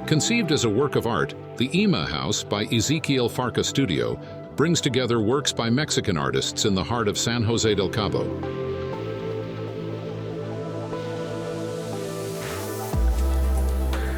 Conceived as a work of art, the IMA House by Ezequiel Farca Studio brings together works by Mexican artists in the heart of San José del Cabo.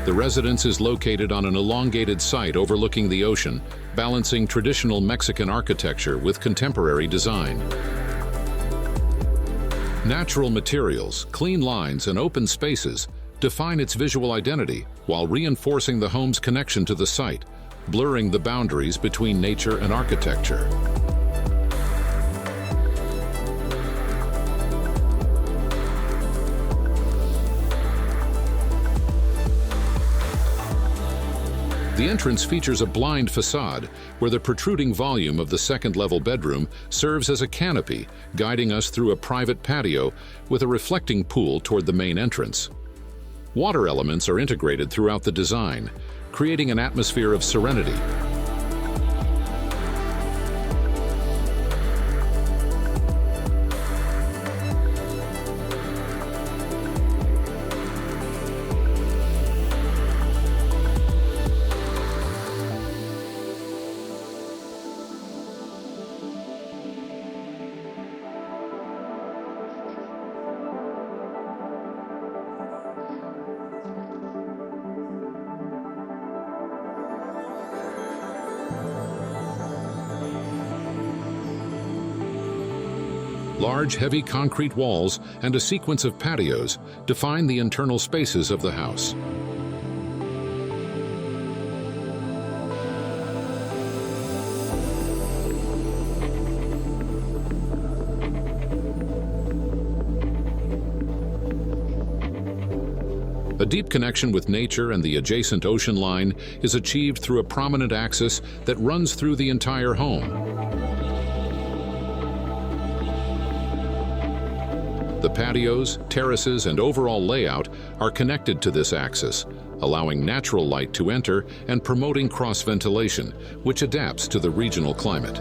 The residence is located on an elongated site overlooking the ocean, balancing traditional Mexican architecture with contemporary design. Natural materials, clean lines, and open spaces define its visual identity while reinforcing the home's connection to the site, blurring the boundaries between nature and architecture. The entrance features a blind façade where the protruding volume of the second-level bedroom serves as a canopy, guiding us through a private patio with a reflecting pool toward the main entrance. Water elements are integrated throughout the design, creating an atmosphere of serenity. Large, heavy concrete walls and a sequence of patios define the internal spaces of the house. A deep connection with nature and the adjacent ocean line is achieved through a prominent axis that runs through the entire home. The patios, terraces, and overall layout are connected to this axis, allowing natural light to enter and promoting cross-ventilation, which adapts to the regional climate.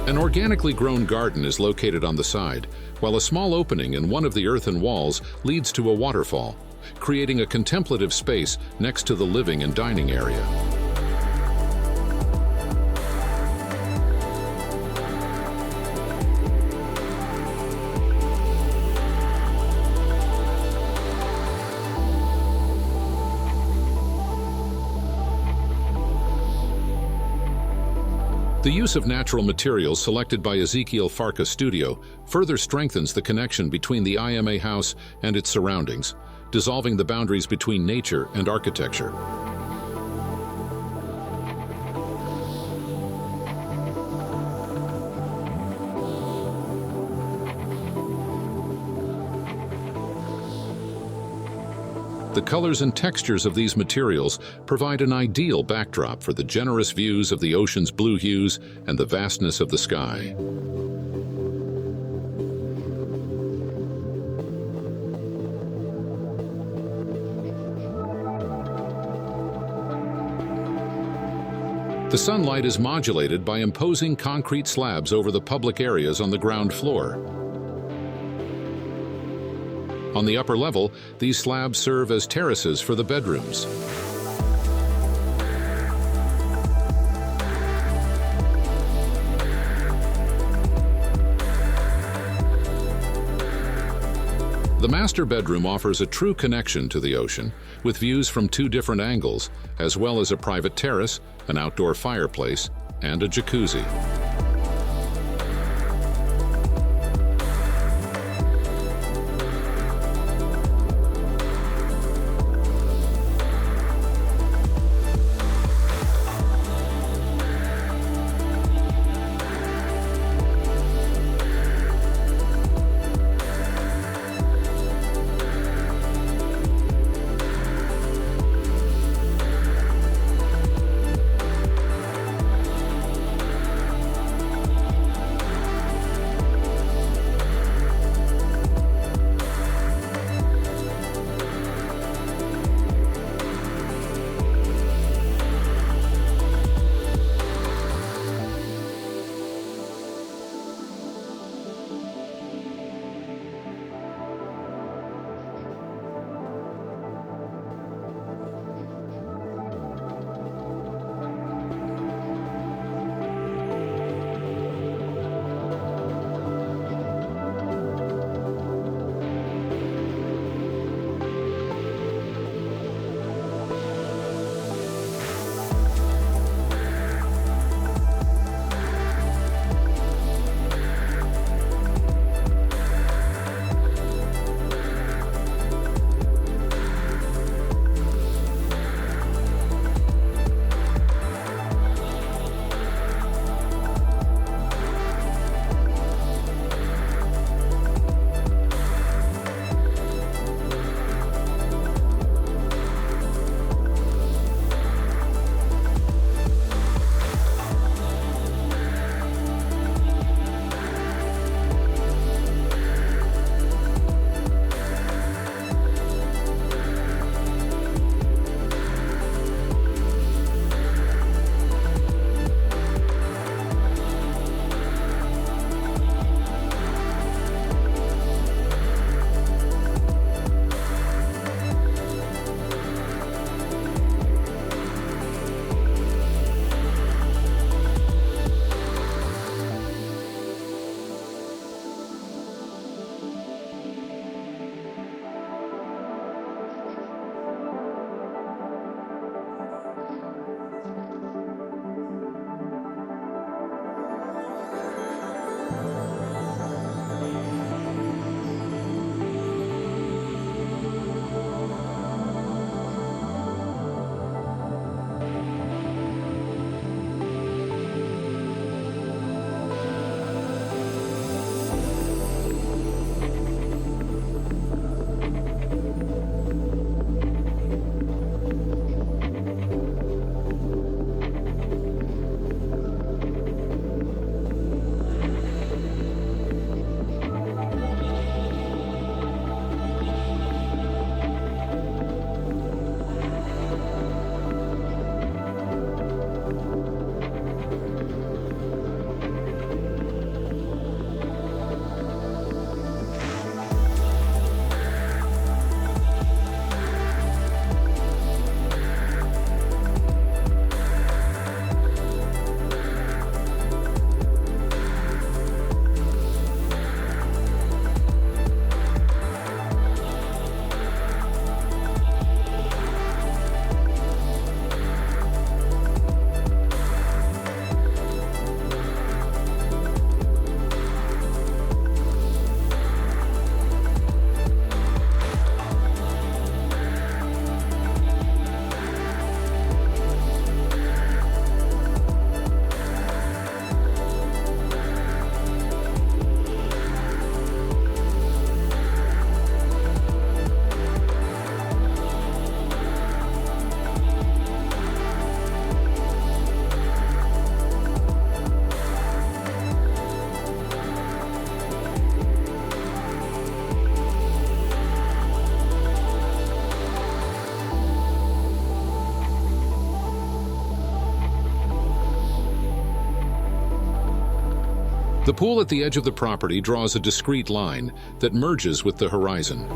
An organically grown garden is located on the side, while a small opening in one of the earthen walls leads to a waterfall, creating a contemplative space next to the living and dining area. The use of natural materials selected by Ezequiel Farca Studio further strengthens the connection between the IMA House and its surroundings, dissolving the boundaries between nature and architecture. The colors and textures of these materials provide an ideal backdrop for the generous views of the ocean's blue hues and the vastness of the sky. The sunlight is modulated by imposing concrete slabs over the public areas on the ground floor. On the upper level, these slabs serve as terraces for the bedrooms. The The master bedroom offers a true connection to the ocean, with views from 2 different angles, as well as a private terrace, an outdoor fireplace, and a jacuzzi. The pool at the edge of the property draws a discrete line that merges with the horizon.